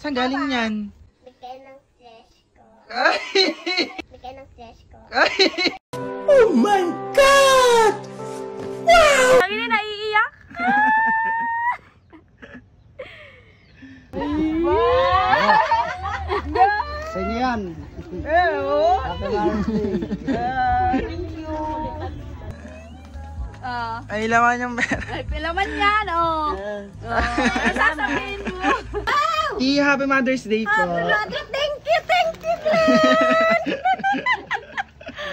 Saan galing yan? Bigay ng fresh ko. Bigay ng fresh ko. Oh my God! Wow! Lagi na naiiyak. Sa inyo yan. Happy Mother's Day. Thank you. Ay, laman yung pera. Ay, pilaman yan, oh. Sasabihin mo. Happy Mother's Day po. Thank you, Glenn.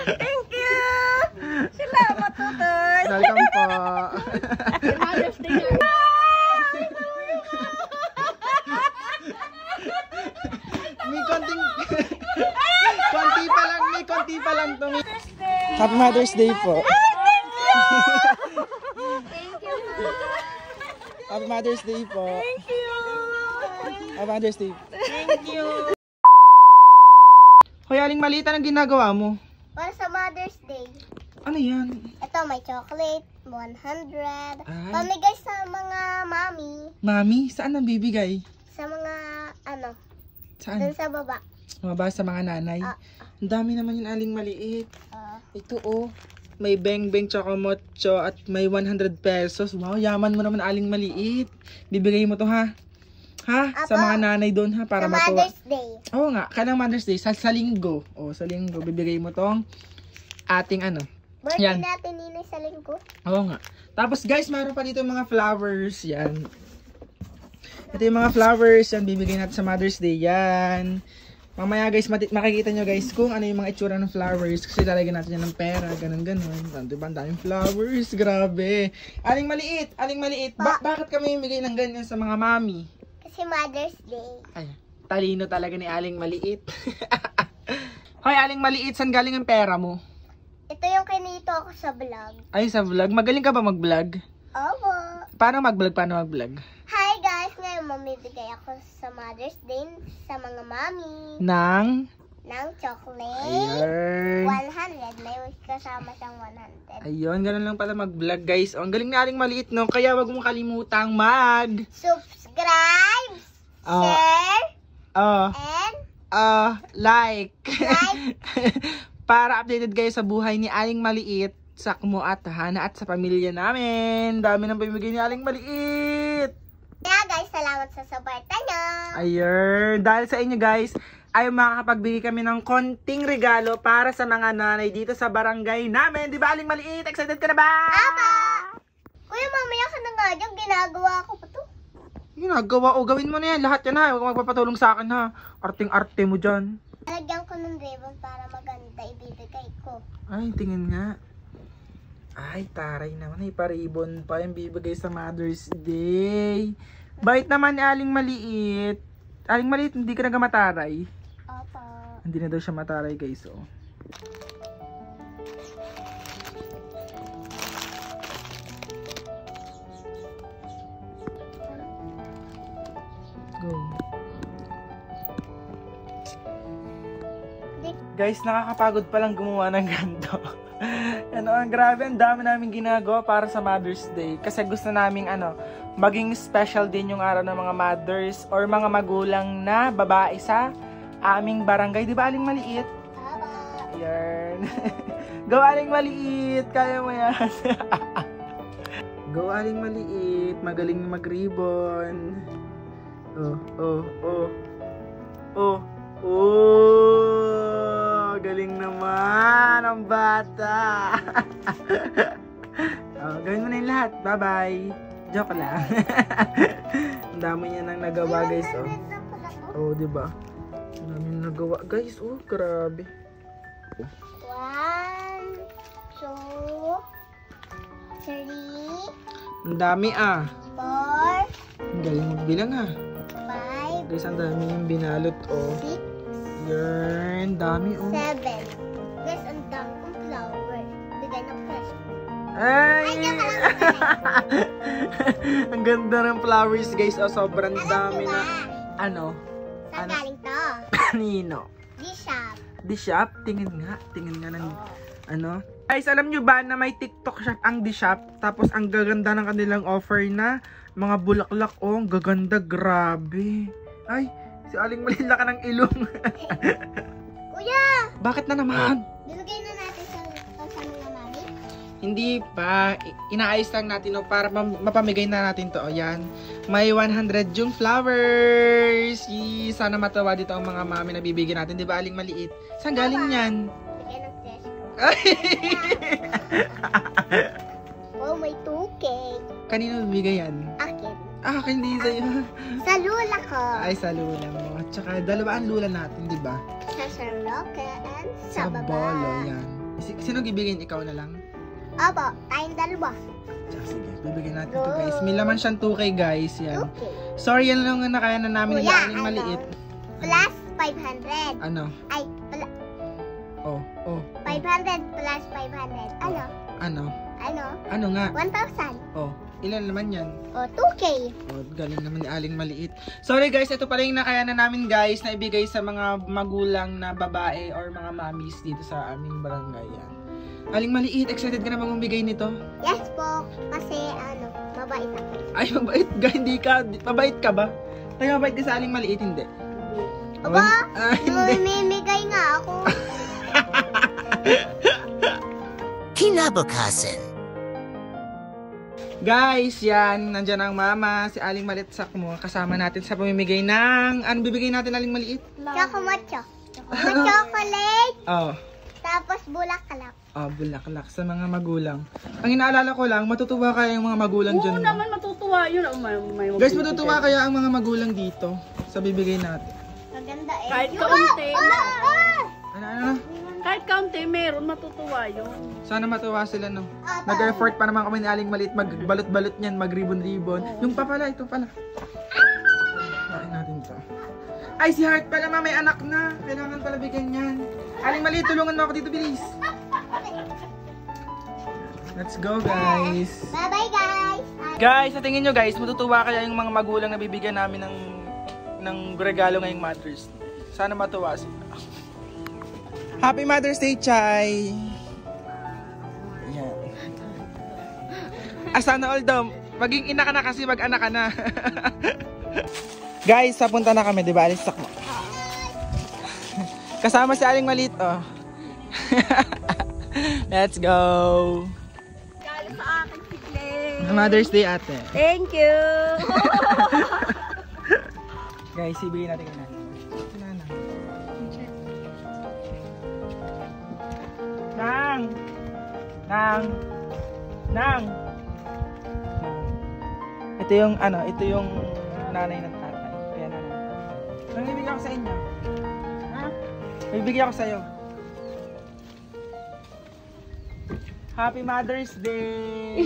Thank you. Salamat, Tutoy. Welcome po. Happy Mother's Day. May konti pa lang to. Happy Mother's Day po. Thank you. Happy Mother's Day po. Thank you. Happy Mother's Day. Thank you. Hoy, Aling Maliit, anong ginagawa mo? Para sa Mother's Day. Ano yan? Ito, may chocolate. 100. Ay. Pamigay sa mga mami. Mami, saan ang bibigay? Sa mga, ano, Saan? dun sa baba. Mababa sa mga nanay. Ang dami naman yung Aling Maliit. Ito oh, may beng-beng chocomocho at may 100 pesos. Wow, yaman mo naman Aling Maliit. Bibigay mo to ha? Ha? Sa Apo. mga nanay doon ha, para Sa matuwa. Mother's Day. Oo nga, kailang Mother's Day, sa linggo. O, sa linggo, bibigay mo tong ating ano. Birthday Yan. natin ninay sa linggo. Oo nga. Tapos guys, meron pa dito mga flowers. Yan. Ito yung mga flowers. Yan, bibigay natin sa Mother's Day. Yan. Mamaya guys, makikita nyo guys kung ano yung mga itsura ng flowers. Kasi lalagyan natin yan ng pera. Ganon-ganon. Diba? Ang daming flowers. Grabe. Aling Maliit. Aling Maliit. Bakit kami bibigay ng ganyan sa mga mami? Kasi Mother's Day. Ay, talino talaga ni Aling Maliit. Hoy, Aling Maliit. Saan galing ang pera mo? Ito yung kinito ako sa vlog. Ay, sa vlog. Magaling ka ba mag-vlog? Opo. Paano mag-vlog? Paano mag-vlog? Hi guys! Ngayon mamibigay ako sa Mother's Day sa mga mami Nang? ng chocolate. Ayun. 100. May kasama siyang 100. Ayun, ganun lang pala mag-vlog guys. Oh, ang galing na Aling Maliit, no? Kaya wag mong kalimutang Subscribe, share, and like. like. Para updated kayo sa buhay ni Aling Maliit, Sakmo at Hana at sa pamilya namin. Dami nang pamimigay ni Aling Maliit. Kaya guys, salamat sa suporta nyo. Ayun, dahil sa inyo guys, ay makakapagbigay kami ng konting regalo para sa mga nanay dito sa barangay namin. Di ba Aling Maliit? Excited ka na ba? Papa! Kuya, mamaya ka na nga dyan. Ginagawa ko pa to. Ginagawa o gawin mo na yan. Lahat yan ha. Huwag magpapatulong sa akin ha. Arting-arte mo dyan. Lagyan ko ng ribbon para maganda ibibigay ko. Ay, tingin nga. Ay, taray naman. Ay, paribon pa yung bibigay sa Mother's Day. Bait naman ni Aling Maliit. Aling Maliit, hindi ka nagamataray. Opo. Hindi na daw siya mataray guys. Oh. Go. Guys, nakakapagod palang gumawa ng ganito. Ano, ang grabe, ang dami namin ginagawa para sa Mother's Day. Kasi gusto namin maging special din yung araw ng mga mothers or mga magulang na babae sa aming barangay. Di ba Aling Maliit? Opo. Ayan. Go Aling Maliit, kaya mo yan. Go Aling Maliit, magaling mag-ribbon. Galing naman ang bata. Gawin mo na yung lahat. Bye-bye. Joke lang. Ang dami niya nang nagawa guys. Diba? Ang dami niya nagawa guys. Grabe. 1, 2, 3, Ang dami 4, Ang galing magbilang 5, Guys, ang dami yung binalot 6, Yan, dami 7. Guys, ang dami kong flower. Bigay ng fresh. Ay! Joke lang pala. Ang ganda ng flowers guys. Sobrang dami na. Ano? Saan galing to? Kanino? G-Shop. The shop? Tingin nga ng ano. Guys, alam nyo ba na may TikTok shop ang The Shop? Tapos ang gaganda ng kanilang offer na mga bulaklak. Ang gaganda, grabe. Ay, Si Aling Maliit laka ng ilong. Kuya! Bakit na naman? Bibigay na natin sa mga mami. Hindi pa. Inaayos lang natin no, para mapamigay na natin to. O yan. May 100 yung flowers. Yee, sana matawa dito ang mga mami na bibigyan natin. Di ba, Aling Maliit? Saan galing yan? Bigay ng fresh ko. Oh, may 2K. Kanino bibigay yan? Akin. Ah, hindi sa'yo. Sa lula ko. Ay, sa lula mo. At saka, dalawa ang lula natin, di ba? Sa Sherlock and sa baba. bolo, yan. Sino bibigyan? Ikaw na lang? Opo, tayong dalawa. Tsaka, sige, bibigyan natin to guys. May laman siyang 2K guys, yan. Okay. Sorry, yan lang ang nakaya na namin Kuya, ng Aling Maliit. Plus 500. Ano? Ay, Oh. 500 plus 500. Ano? Ano? Ano? Ano nga? 1,000. Oh, ilan naman yan? O, 2K. Oh, galing naman ni Aling Maliit. Sorry guys, ito pala yung nakaya na namin guys na ibigay sa mga magulang na babae or mga mommies dito sa aming barangay. Yan. Aling Maliit, excited ka na bang bumigay nito? Yes po. Kasi, mabait ako. Ay, mabait ka, hindi ka. Mabait ka ba? Tayo mabait ka sa Aling Maliit, hindi. Aba, Ah, hindi. mamimigay nga ako. Kinabukasan. Guys, yan. Nandiyan ang mama, si Aling Maliit Sakmo. Kasama natin sa pamimigay ng... Ano bibigay natin, Aling Maliit? Chocomocho. Chocolate. Oh. Tapos bulaklak. Oh, bulaklak sa mga magulang. Ang inaalala ko lang, matutuwa kaya yung mga magulang dyan. Oo naman, matutuwa yun. May Guys, matutuwa kaya ang mga magulang dito sa bibigay natin. Maganda eh. Kahit kaunti. Ano? Kahit kaunti, meron matutuwa yun. Sana matuwa sila, no? Nag-effort pa naman kami ni Aling Maliit, magbalot-balot niyan, mag-ribbon-ribbon. Yung pa pala, ito pala. Kain natin to. Ay, si Heart pala, ma, may anak na. Kailangan pala bigyan yan. Aling Maliit, tulungan mo ako dito, bilis. Let's go, guys. Bye-bye, guys. Guys, sa tingin nyo, guys, matutuwa kaya yung mga magulang na bibigyan namin ng regalo ngayong Mother's Day. Sana matuwa sila. Happy Mother's Day, Chay! Yan. Sana all daw, maging ina ka na kasi mag-anak ka na. Guys, papunta na kami, di ba? Alis mo. Kasama si Aling Maliit, oh. Let's go! Kala sa akin si Clay. Mother's Day, ate. Thank you! Guys, ibigay natin kay Nana. Nang! Nang! Nang! Ito yung ito yung nanay ng tatay. Kaya nanay. Nang ibigay ako sa inyo. Ha? Ibigay ako sa iyo. Happy Mother's Day!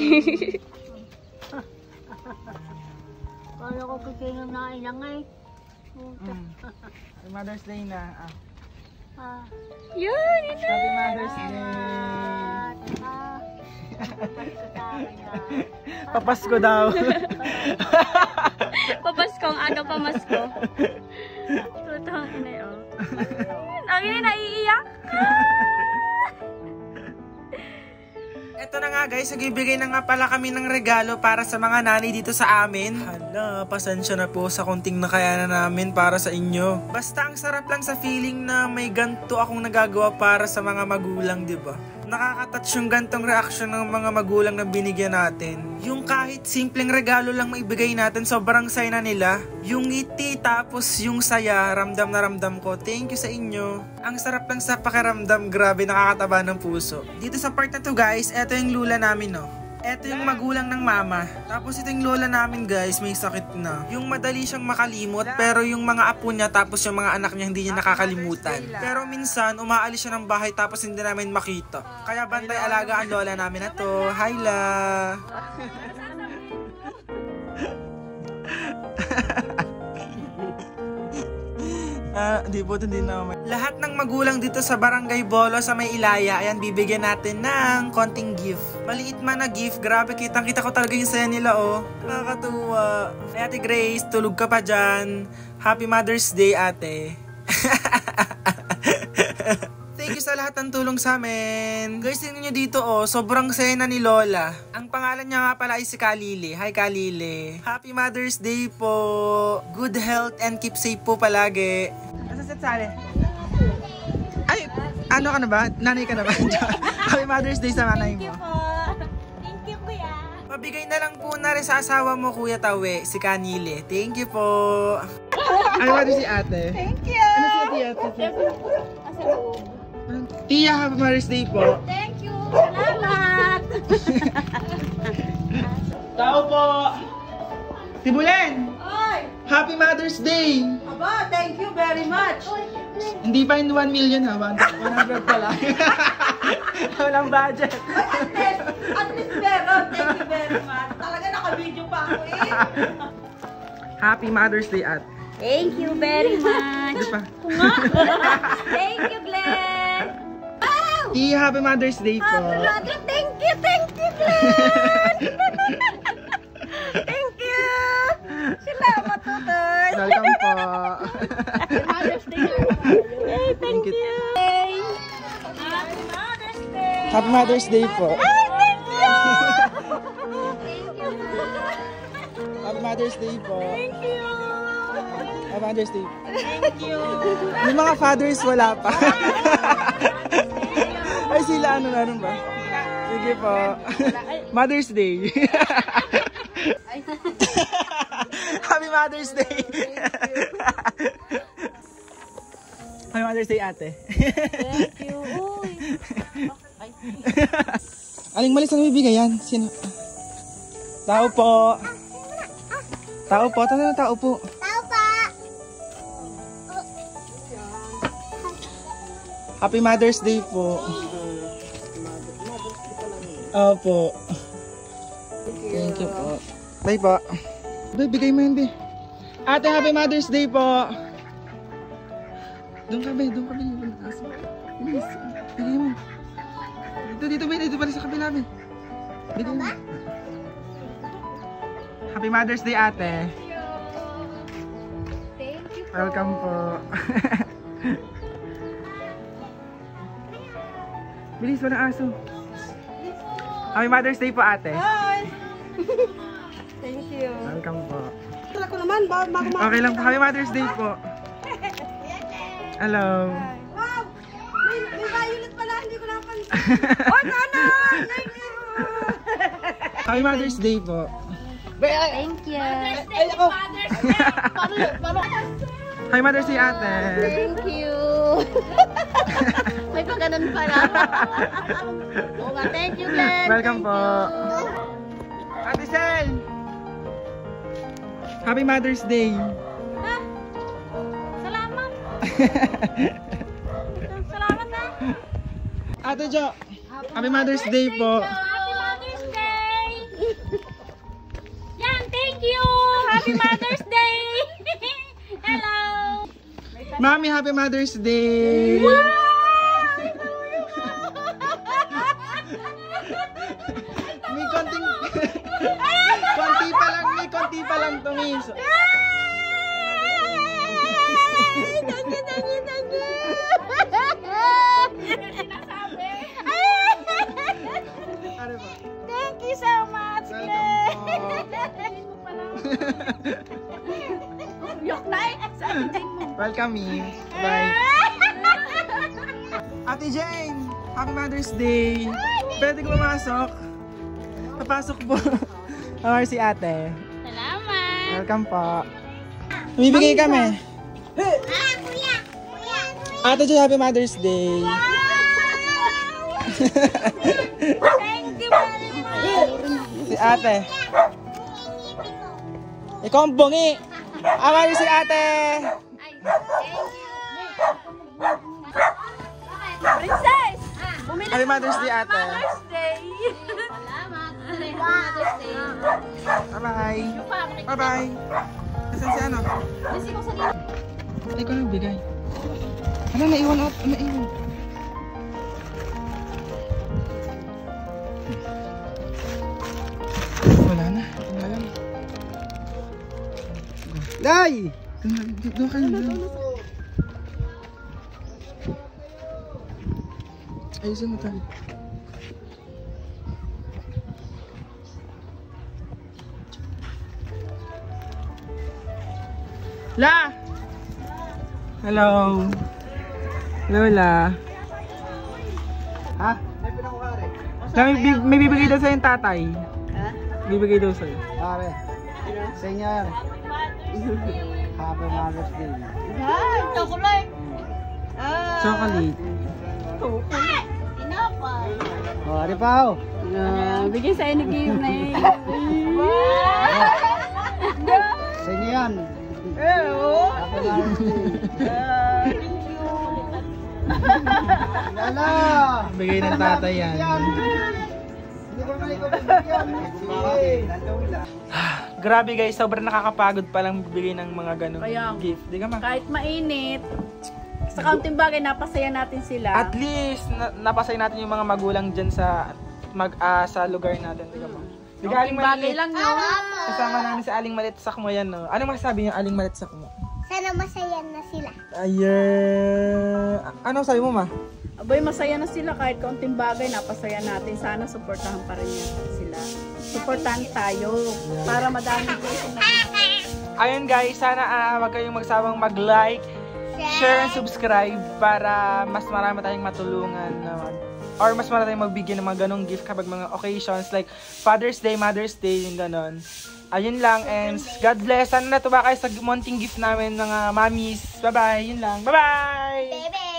Kala ko kasi nang nailangay. Happy Mother's Day na. Yan, Happy Mother's Day! Papasko daw. Papaskong aga pamasko. Totoo na yun. Ang ina naiiyak. Eto na nga guys, nagbibigay na nga pala kami ng regalo para sa mga nanay dito sa amin. Hala, pasensya na po sa konting nakayanan namin para sa inyo. Basta ang sarap lang sa feeling na may ganto akong nagagawa para sa mga magulang, di ba? Nakaka-touch yung gantong reaction ng mga magulang na binigyan natin. Yung kahit simpleng regalo lang maibigay natin, sobrang saya na nila. Yung ngiti tapos yung saya, ramdam na ramdam ko. Thank you sa inyo. Ang sarap lang sa pakiramdam, grabe, nakakataba ng puso. Dito sa part na to guys, eto yung lula namin, no. Eto yung magulang ng mama. Tapos ito yung lola namin guys, may sakit na. Yung madali siyang makalimot, pero yung mga apo niya tapos yung mga anak niya hindi niya nakakalimutan. Pero minsan, umaalis siya ng bahay tapos hindi namin makita. Kaya bantay alaga ang lola namin na to. Hi la! Di po, hindi na lahat ng magulang dito sa Barangay Bolo sa May Ilaya, ayan, bibigyan natin ng konting gift. Maliit man na gift, grabe, kitang-kita ko talaga yung saya nila, oh. Nakakatuwa. Ay, Ate Grace, tulog ka pa dyan. Happy Mother's Day, ate. thank you sa lahat ng tulong sa amin. Guys, tingnan nyo dito oh, sobrang sena ni Lola. Ang pangalan niya nga pala ay si Kalili. Hi Kalili. Happy Mother's Day po. Good health and keep safe po palagi. Nasa sali? Ay, ano ka na ba? Nanay ka na ba? Happy Mother's Day sa nanay mo. Thank you, kuya. Pabigay na lang po na rin sa asawa mo, Kuya Tawe, si Kanile. Thank you po. Ano ba si ate? Thank you. Ano si ate? Tia, Happy Mother's Day po. Thank you. Salamat. Tao po. Tibulen. Ay! Happy Mother's Day. Aba, thank you very much. Hindi pa in 1 million ha, 100 pa lang. Walang budget. At least meron. Thank you very much. Talaga naka-video pa ako eh. Happy Mother's Day at. Thank you very much. Ito pa. Thank you, Glenn. Tia, Happy Mother's Day po. Thank you, Glenn. Thank you. Salamat, Tutoy. Welcome po. Mother's Day. Hey, thank you. Happy Mother's Day. Happy Mother's Day po. Thank you. Happy Mother's Day po. Thank you. Happy Mother's Day. Thank you. Yung mga fathers wala pa. Ay sila ano meron ba? Sige po. Mother's Day. Happy Mother's Day. Happy Mother's Day ate. Thank you. Aling malis ang bibigay yan? Sino? Tao po. Tao po. Tao na tao po. Tao pa. Happy Mother's Day po. Opo. Thank you po. Bye po. Be, bigay mo yun, be. Ate, Happy Mother's Day po. Doon ka, be. Doon ka, be. Bilis. Bigay mo. Dito, be. Dito pala sa kabila, be. Bigay mo. Happy Mother's Day, ate. Thank you. Welcome po. Bilis, walang aso. Happy Mother's Day po, ate. Hi! Thank you. Welcome po. Tala ko naman, bago Okay lang po. Happy Mother's Day po. Hello. Wow! May violet pala, hindi ko napansin. Oh, Nana! Thank you! Happy Mother's Day po. Thank you. Ay, ako! Paano? Happy Mother's Day, ate. Thank you. May pagganon pala. Oo nga, thank you, Glenn. Welcome po. Ate Sel. Happy Mother's Day. Salamat. Salamat na. Ate Jo. Happy Mother's Day po. Happy Mother's Day. Yan, thank you. Happy Mother's Day. Hello. Mami, Happy Mother's Day. May konti pa lang to, miss. Thank you. Ano ba? Thank you so much, Glenn. Yok na eh. Welcome, miss. Bye. Ate Jane, Happy Mother's Day. Pwede ko pumasok? Papasok po. Or si ate. Salamat. Welcome po. Bibigay kami. Kuya. Ate Jo, Happy Mother's Day. Thank you very much. Si ate. Ikaw ang bungi. Amari si ate. Princess! Bumili Happy Mother's Day, ate. Mother's Day. Salamat. Mother's Day. Bye-bye. Bye-bye. Nasaan si ano? Kasi ko sa dito. Ikaw ang bigay. Ano, naiwan out? Naiwan. Wala na. Wala lang. Day! Doon kayo. Ayusin mo tayo. La! Hello! Lola. Ha? May pinakukari. La, may bibigay daw sa'yo yung tatay. Ha? Bibigay daw sa'yo. Pare. Sa inyo yan. Happy Mother's Day. Ay, chocolate. Ah. Chocolate. Tinapay. O, ari pa ho. Bigay sa inyo game na yun. Sa inyo yan. Oh. Happy Mother's Day. Thank you. Lala! Bigay ng tatay yan. Hindi ko na ikaw bibigyan. Sige. Grabe guys, sobrang nakakapagod palang bibigay ng mga ganong Kaya, gift. Di ka ma? Kahit mainit, sa kaunting bagay, napasaya natin sila. At least, napasay natin yung mga magulang dyan sa sa lugar natin. Di ka ma? Di ka Aling Kaunting bagay Malit. lang yun. Kasama namin si Aling Malit Sakmo yan, no? Anong masasabi niyo, Aling Malit Sakmo? Sana masaya na sila. Ayan. Anong sabi mo, ma? Abay, masaya na sila kahit kaunting bagay, napasaya natin. Sana supportahan pa rin niya sila. Supportahan tayo para madami kayo na. Ayun guys, sana wag kayong magsawang mag-like, share, and subscribe para mas marami tayong matulungan naman. Or mas marami tayong magbigyan ng mga ganong gift kapag mga occasions like Father's Day, Mother's Day, yung ganon. Ayun lang, and God bless. Sana natuwa kayo sa munting gift namin mga mommies. Bye-bye, yun lang. Bye-bye! Bebe!